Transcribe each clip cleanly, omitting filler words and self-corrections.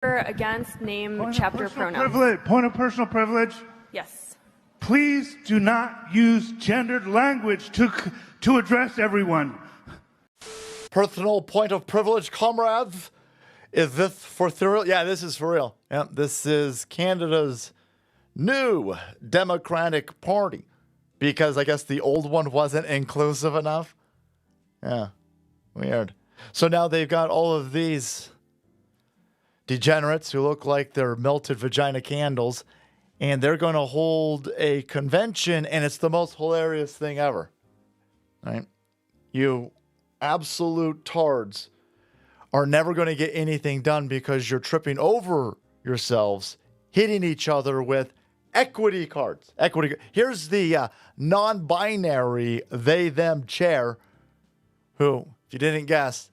Against name, chapter, pronouns. Point of personal privilege. Yes. Please do not use gendered language to address everyone. Personal point of privilege, comrades. Is this for real? Yeah, this is for real. Yeah, this is Canada's new Democratic Party, because I guess the old one wasn't inclusive enough. Yeah, weird. So now they've got all of these degenerates who look like they're melted vagina candles, and they're going to hold a convention, and it's the most hilarious thing ever. Right? You absolute tards are never going to get anything done because you're tripping over yourselves, hitting each other with equity cards. Here's the non-binary they-them chair, who, if you didn't guess,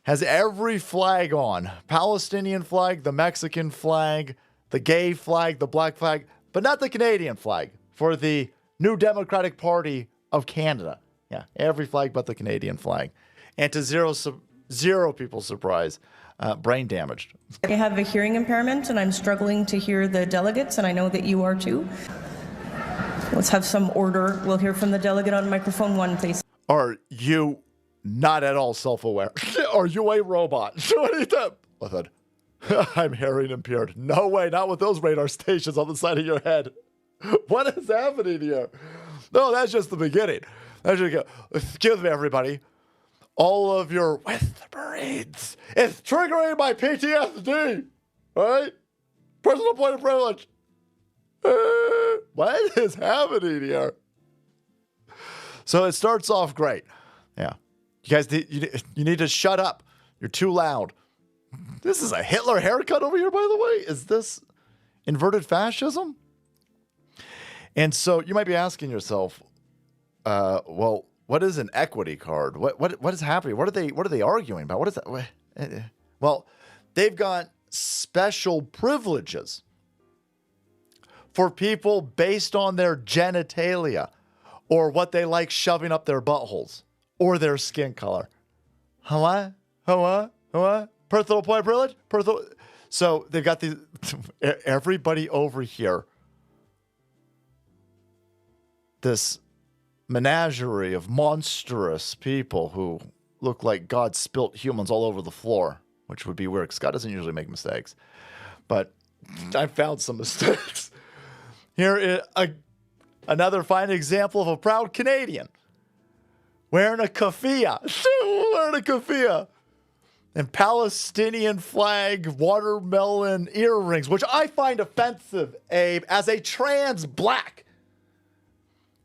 has every flag on. Palestinian flag, the Mexican flag, the gay flag, the black flag, but not the Canadian flag for the new Democratic Party of Canada. Yeah, every flag but the Canadian flag. And to zero people's surprise, brain damaged. I have a hearing impairment and I'm struggling to hear the delegates, and I know that you are too. Let's have some order. We'll hear from the delegate on microphone 1, please. Are you not at all self-aware? Are you a robot? What are you doing? Listen, I'm hearing impaired. No way, not with those radar stations on the side of your head. What is happening here? No, that's just the beginning. Excuse me, everybody. All of your whisperings. It's triggering my PTSD. Right? Personal point of privilege. What is happening here? So it starts off great. Yeah. You guys, you need to shut up. You're too loud. This is a Hitler haircut over here, by the way. Is this inverted fascism? And so you might be asking yourself, well, what is an equity card? What is happening? What are they arguing about? What is that? Well, they've got special privileges for people based on their genitalia or what they like shoving up their buttholes or their skin color. What? Personal point of privilege? So they've got these, everybody over here, this menagerie of monstrous people who look like God spilt humans all over the floor, which would be weird because God doesn't usually make mistakes. But I found some mistakes. Here is another fine example of a proud Canadian wearing a keffiyeh. And Palestinian flag watermelon earrings, which I find offensive, Abe, as a trans black.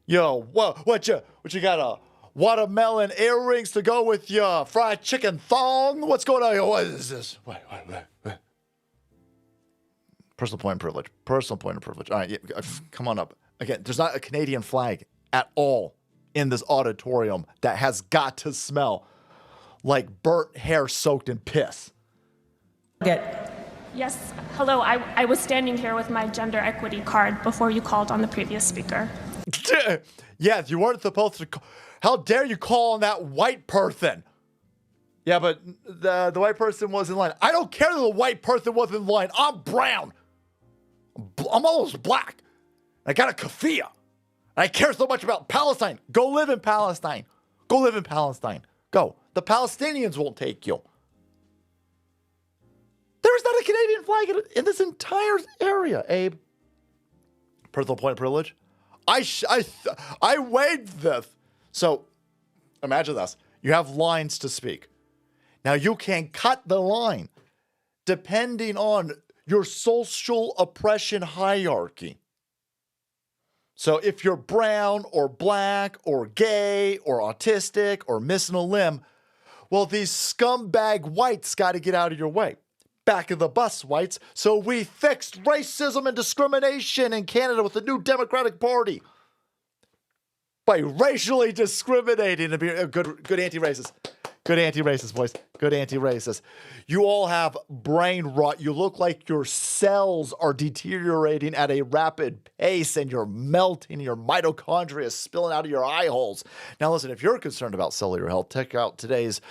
Yo, what you got, a watermelon earrings to go with your fried chicken thong? What's going on here? What is this? What? Personal point of privilege. All right, yeah, come on up. Again, there's not a Canadian flag at all in this auditorium that has got to smell like burnt hair soaked in piss. Yes, hello, I was standing here with my gender equity card before you called on the previous speaker. Yes, you weren't supposed to call. How dare you call on that white person? Yeah, but the white person was in line. I don't care that the white person was in line. I'm brown. I'm almost black. I got a keffiyeh. I care so much about Palestine. Go live in Palestine. Go. The Palestinians won't take you. There is not a Canadian flag in this entire area, Abe. Personal point of privilege. I waived this. So imagine this. You have lines to speak. Now you can cut the line depending on your social oppression hierarchy. So if you're brown or black or gay or autistic or missing a limb, well, these scumbag whites got to get out of your way. Back of the bus, whites. So we fixed racism and discrimination in Canada with the new Democratic Party by racially discriminating and being good anti-racist. Good anti-racist, boys. Good anti-racist. You all have brain rot. You look like your cells are deteriorating at a rapid pace and you're melting. Your mitochondria is spilling out of your eye holes. Now, listen, if you're concerned about cellular health, check out today's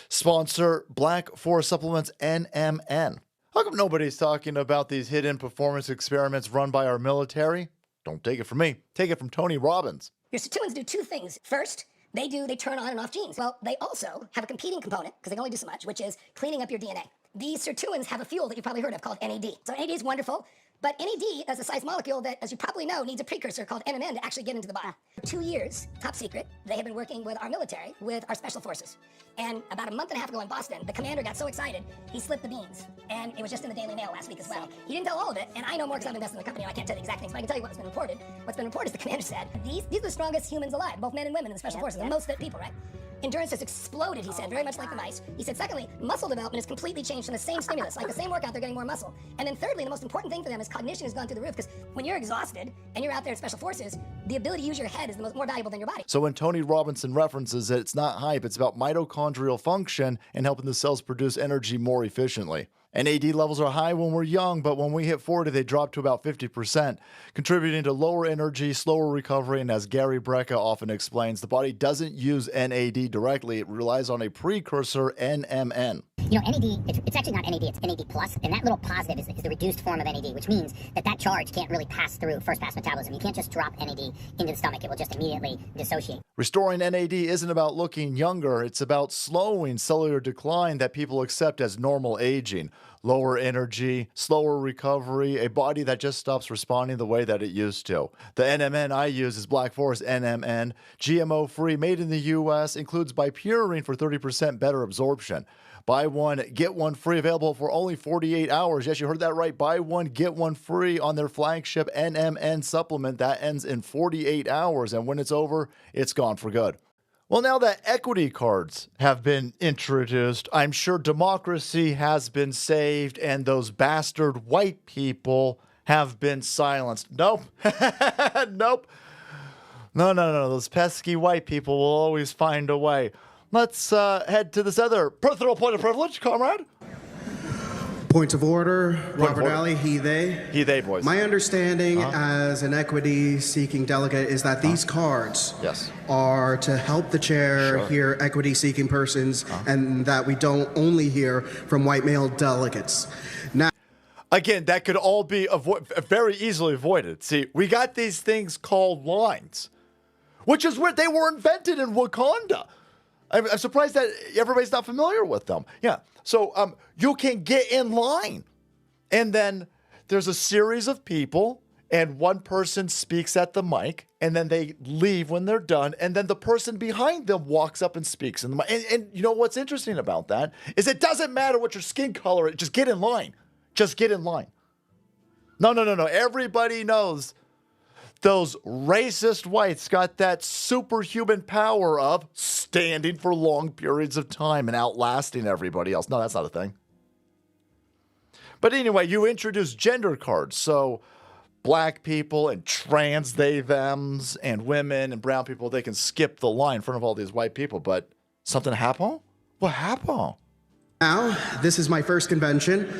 sponsor, Black Forest Supplements NMN. How come nobody's talking about these hidden performance experiments run by our military? Don't take it from me. Take it from Tony Robbins. Your sirtuins do two things. First, they turn on and off genes. Well, they also have a competing component, because they can only do so much, which is cleaning up your DNA. These sirtuins have a fuel that you've probably heard of called NAD. So NAD is wonderful, but NAD is a size molecule that, as you probably know, needs a precursor called NMN to actually get into the body. For 2 years, top secret, they have been working with our military, with our special forces. And about a month and a half ago in Boston, the commander got so excited, he slipped the beans. And it was just in the Daily Mail last week as well. He didn't tell all of it, and I know more because I've invested in the company, and I can't tell the exact things, but I can tell you what's been reported. What's been reported is the commander said, these are the strongest humans alive, both men and women in the special forces, the most fit people, right? Endurance has exploded, he said, very much like the mice. He said, secondly, muscle development has completely changed from the same stimulus, like the same workout, they're getting more muscle. And then thirdly, the most important thing for them is cognition has gone through the roof, because when you're exhausted and you're out there in special forces, the ability to use your head is more valuable than your body. So when Tony Robinson references it, it's not hype, it's about mitochondrial function and helping the cells produce energy more efficiently. NAD levels are high when we're young, but when we hit 40, they drop to about 50%, contributing to lower energy, slower recovery, and as Gary Brecka often explains, the body doesn't use NAD directly, it relies on a precursor, NMN. You know, NAD, it's actually not NAD, it's NAD+, and that little positive is the reduced form of NAD, which means that charge can't really pass through first-pass metabolism. You can't just drop NAD into the stomach, it will just immediately dissociate. Restoring NAD isn't about looking younger, it's about slowing cellular decline that people accept as normal aging. Lower energy, slower recovery, a body that just stops responding the way that it used to. The NMN I use is Black Forest NMN, GMO-free, made in the U.S., includes bipurine for 30% better absorption. Buy one, get one free, available for only 48 hours. Yes, you heard that right. Buy one, get one free on their flagship NMN supplement. That ends in 48 hours, and when it's over, it's gone for good. Well, now that equity cards have been introduced, I'm sure democracy has been saved and those bastard white people have been silenced. Nope. Nope. No. Those pesky white people will always find a way. Let's head to this other personal point of privilege, comrade. Point of order, Robert order. Alley, he, they. He, they, boys. My understanding as an equity-seeking delegate is that these cards Yes. are to help the chair hear equity-seeking persons and that we don't only hear from white male delegates. Now, Again, that could all be very easily avoided. See, we got these things called lines, which is where they were invented in Wakanda. I'm surprised that everybody's not familiar with them. Yeah. So you can get in line, and then there's a series of people, and one person speaks at the mic, and then they leave when they're done, and then the person behind them walks up and speaks in the mic. And you know what's interesting about that is it doesn't matter what your skin color is. Just get in line. Just get in line. No. Everybody knows those racist whites got that superhuman power of standing for long periods of time and outlasting everybody else. No, that's not a thing. But anyway, you introduce gender cards. So black people and trans they, thems, and women and brown people, they can skip the line in front of all these white people. But something happened? What happened? Now, this is my first convention,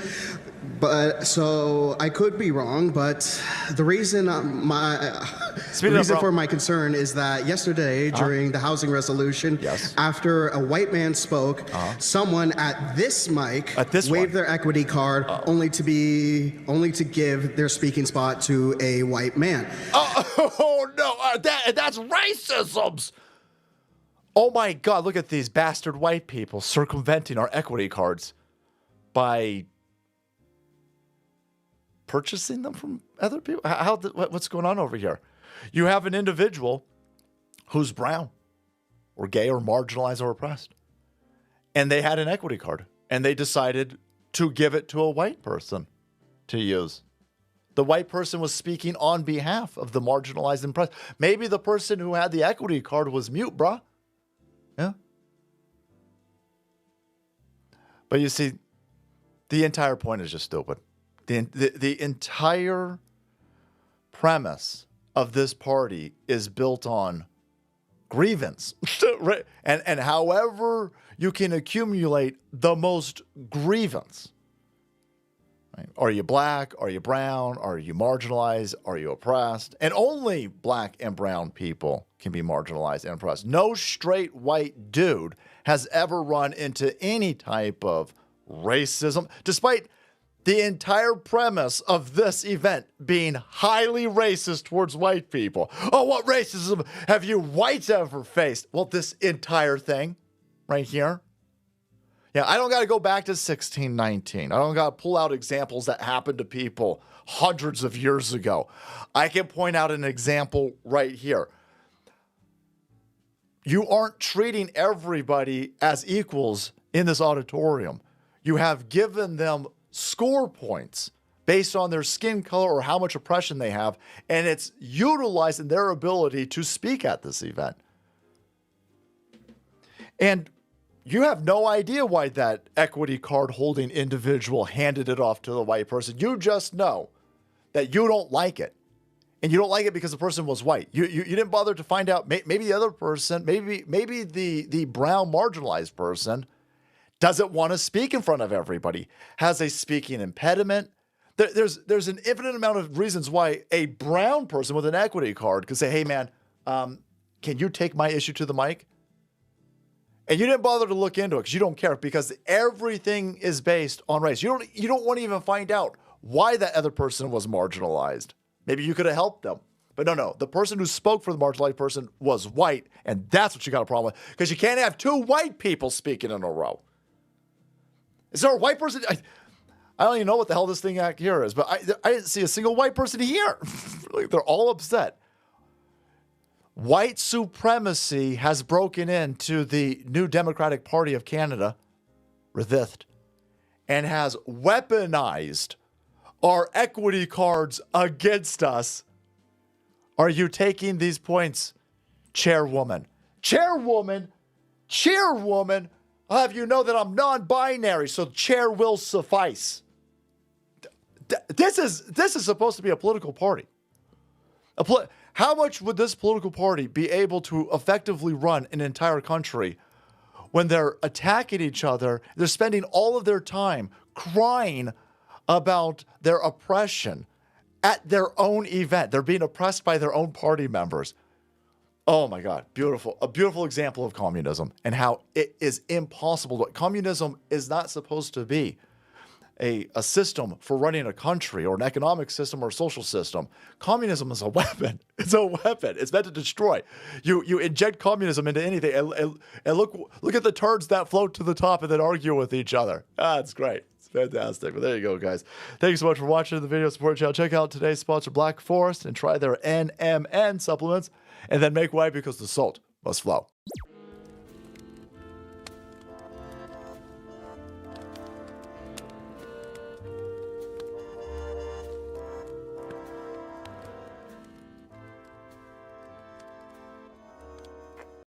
but so I could be wrong, but the reason for my concern is that yesterday during the housing resolution, after a white man spoke, someone at this mic waved their equity card only to give their speaking spot to a white man. Oh no, that's racism. Oh my God, look at these bastard white people circumventing our equity cards by purchasing them from other people. What's going on over here? You have an individual who's brown or gay or marginalized or oppressed, and they had an equity card, and they decided to give it to a white person to use. The white person was speaking on behalf of the marginalized and oppressed. Maybe the person who had the equity card was mute, bruh. Yeah. But you see, the entire point is just stupid. The entire premise of this party is built on grievance. and however you can accumulate the most grievance. Right? Are you black? Are you brown? Are you marginalized? Are you oppressed? And only black and brown people can be marginalized and oppressed. No straight white dude has ever run into any type of racism, despite the entire premise of this event being highly racist towards white people. Oh, what racism have you whites ever faced? Well, this entire thing right here. Yeah, I don't got to go back to 1619. I don't got to pull out examples that happened to people hundreds of years ago. I can point out an example right here. You aren't treating everybody as equals in this auditorium. You have given them score points based on their skin color or how much oppression they have, and it's utilizing their ability to speak at this event. And you have no idea why that equity card holding individual handed it off to the white person. You just know that you don't like it. And you don't like it because the person was white. You didn't bother to find out. Maybe the other person, maybe the brown marginalized person doesn't want to speak in front of everybody, has a speaking impediment. There's an infinite amount of reasons why a brown person with an equity card could say, hey, man, can you take my issue to the mic? And you didn't bother to look into it because you don't care, because everything is based on race. You don't want to even find out why that other person was marginalized. Maybe you could have helped them. But no. The person who spoke for the marginalized person was white, and that's what you got a problem with, because you can't have two white people speaking in a row. Is there a white person? I don't even know what the hell this thing out here is, but I didn't see a single white person here. They're all upset. White supremacy has broken into the New Democratic Party of Canada, Resist, and has weaponized our equity cards against us. Are you taking these points, Chairwoman? Chairwoman? I'll have you know that I'm non-binary, so chair will suffice. This is supposed to be a political party. How much would this political party be able to effectively run an entire country when they're attacking each other? They're spending all of their time crying about their oppression at their own event. They're being oppressed by their own party members. Oh my God, beautiful. A beautiful example of communism and how it is impossible. Communism is not supposed to be a system for running a country or an economic system or a social system. Communism is a weapon. It's a weapon. It's meant to destroy. You inject communism into anything and look at the turds that float to the top and then argue with each other. It's great. It's fantastic. But there you go, guys. Thank you so much for watching the video. Support the channel. Check out today's sponsor, Black Forest, and try their NMN supplements. And then make way because the salt must flow.